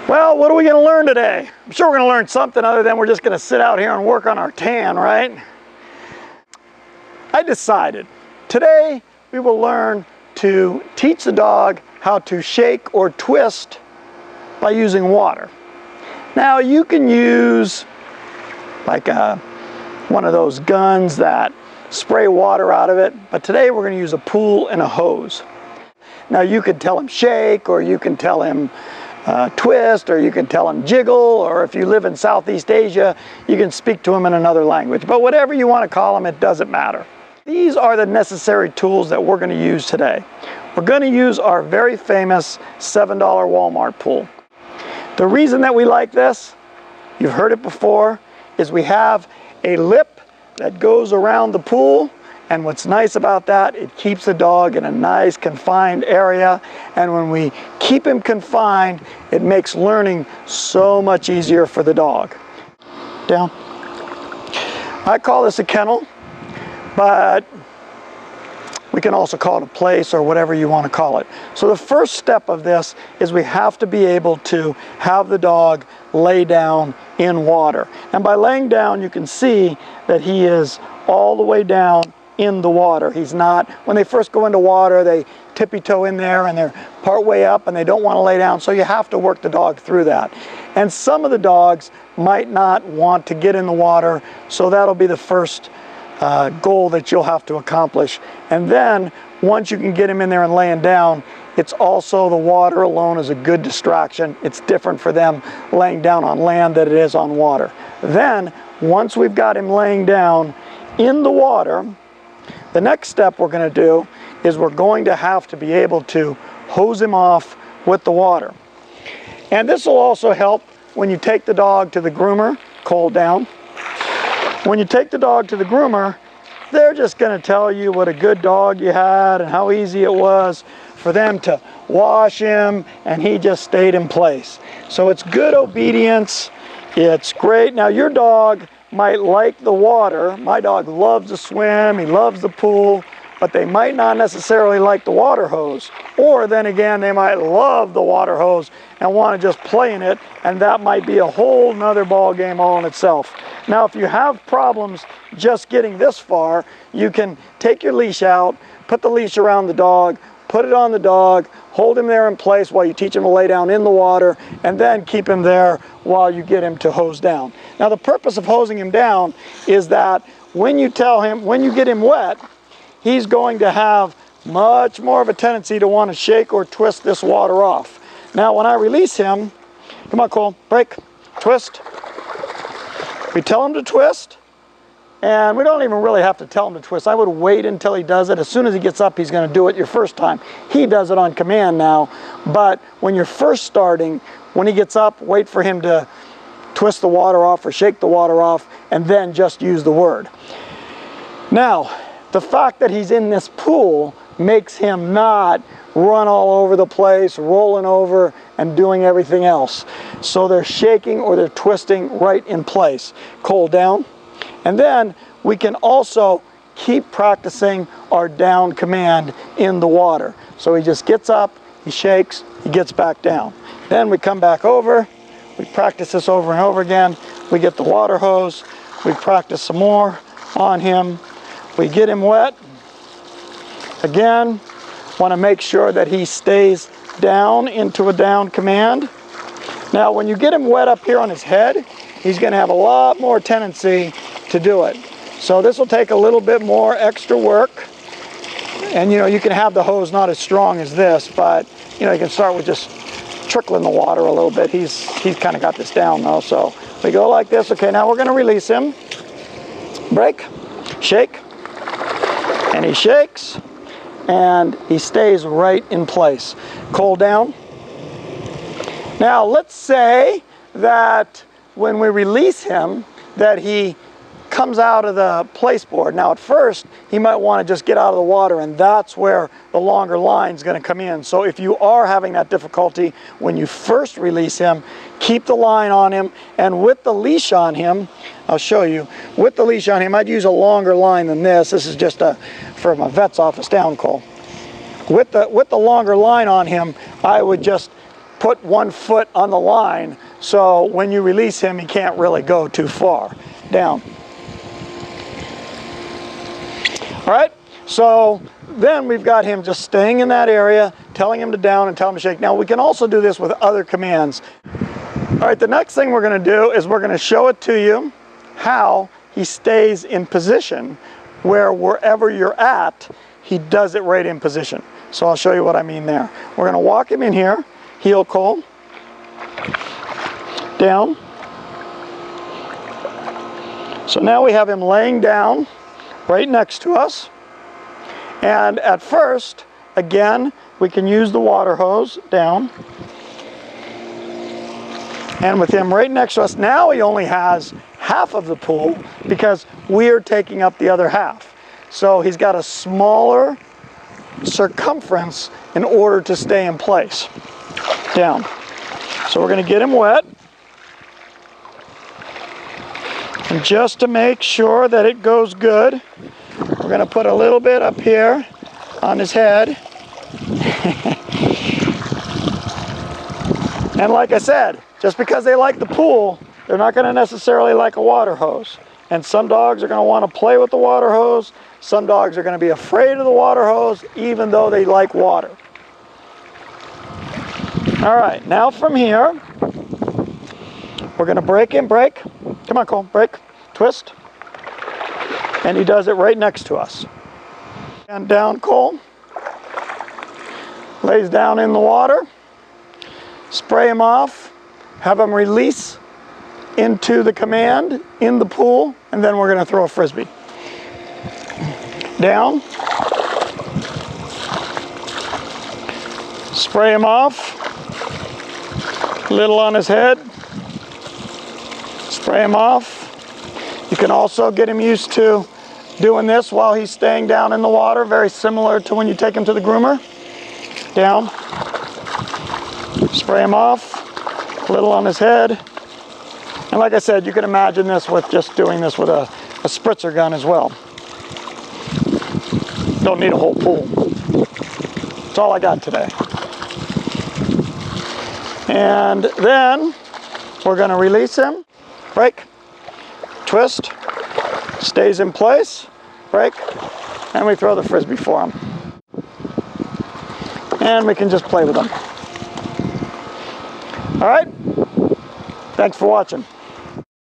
Well, what are we going to learn today? I'm sure we're going to learn something other than we're just going to sit out here and work on our tan, right? I decided today we will learn to teach the dog how to shake or twist by using water. Now you can use like one of those guns that spray water out of it, but today we're going to use a pool and a hose. Now you could tell him shake, or you can tell him twist, or you can tell him jiggle, or if you live in Southeast Asia, you can speak to him in another language. But whatever you want to call him, it doesn't matter. These are the necessary tools that we're going to use today. We're going to use our very famous $7 Walmart pool. The reason that we like this, you've heard it before, is we have a lip that goes around the pool. And what's nice about that, it keeps the dog in a nice confined area. And when we keep him confined, it makes learning so much easier for the dog. Down. I call this a kennel, but we can also call it a place or whatever you want to call it. So the first step of this is we have to be able to have the dog lay down in water. And by laying down, you can see that he is all the way down in the water. He's not, when they first go into water, they tippy-toe in there and they're part way up and they don't want to lay down, so you have to work the dog through that. And some of the dogs might not want to get in the water, so that'll be the first goal that you'll have to accomplish. And then once you can get him in there and laying down, it's also the water alone is a good distraction. It's different for them laying down on land than it is on water. Then once we've got him laying down in the water, the next step we're going to do is we're going to have to be able to hose him off with the water. And this will also help when you take the dog to the groomer, cold down. When you take the dog to the groomer, they're just going to tell you what a good dog you had and how easy it was for them to wash him, and he just stayed in place. So it's good obedience. It's great. Now your dog might like the water. My dog loves to swim, he loves the pool, but they might not necessarily like the water hose. Or then again, they might love the water hose and want to just play in it, and that might be a whole nother ball game all in itself. Now if you have problems just getting this far, you can take your leash out, put the leash around the dog, put it on the dog, hold him there in place while you teach him to lay down in the water, and then keep him there while you get him to hose down. Now the purpose of hosing him down is that when you get him wet, he's going to have much more of a tendency to want to shake or twist this water off. Now when I release him, come on Cole, break, twist. We tell him to twist, and we don't even really have to tell him to twist. I would wait until he does it. As soon as he gets up, he's going to do it your first time. He does it on command now, but when you're first starting, when he gets up, wait for him to twist the water off or shake the water off, and then just use the word. Now, the fact that he's in this pool makes him not run all over the place, rolling over and doing everything else. So they're shaking or they're twisting right in place. Cold down. And then we can also keep practicing our down command in the water. So he just gets up, he shakes, he gets back down. Then we come back over, we practice this over and over again. We get the water hose, we practice some more on him. We get him wet. Again, want to make sure that he stays down into a down command. Now when you get him wet up here on his head, he's going to have a lot more tendency to do it. So this will take a little bit more extra work. And you can have the hose not as strong as this, but you can start with just trickling the water a little bit. He's kind of got this down though. So we go like this. Okay, now we're going to release him. Break, shake, and he shakes, and he stays right in place. Cold down. Now let's say that when we release him, that he comes out of the place board. Now at first, he might want to just get out of the water, and that's where the longer line is going to come in. So if you are having that difficulty, when you first release him, keep the line on him, and with the leash on him, I'll show you, with the leash on him, I'd use a longer line than this. This is just from a vet's office down, Cole. With the longer line on him, I would just put 1 foot on the line, so when you release him, he can't really go too far down. All right, so then we've got him just staying in that area, telling him to down and tell him to shake. Now we can also do this with other commands. All right, the next thing we're going to do is we're going to show it to you how he stays in position, where wherever you're at, he does it right in position. So I'll show you what I mean there. We're going to walk him in here, heel call, down. So now we have him laying down right next to us. And at first, again, we can use the water hose down. And with him right next to us, now he only has half of the pool because we're taking up the other half. So he's got a smaller circumference in order to stay in place. Down. So we're going to get him wet. And just to make sure that it goes good, we're going to put a little bit up here on his head. And like I said, just because they like the pool, they're not going to necessarily like a water hose. And some dogs are going to want to play with the water hose. Some dogs are going to be afraid of the water hose, even though they like water. All right, now from here, we're going to break him, break. Come on, Cole, break, twist. And he does it right next to us. And down, Cole. Lays down in the water. Spray him off. Have him release into the command in the pool. And then we're going to throw a frisbee. Down. Spray him off. Little on his head. Spray him off. You can also get him used to doing this while he's staying down in the water, very similar to when you take him to the groomer. Down. Spray him off. Little on his head. And like I said, you can imagine this with just doing this with a spritzer gun as well. Don't need a whole pool. That's all I got today. And then we're going to release him. Break. Twist. Stays in place. Break. And we throw the frisbee for him. And we can just play with him. All right. Thanks for watching.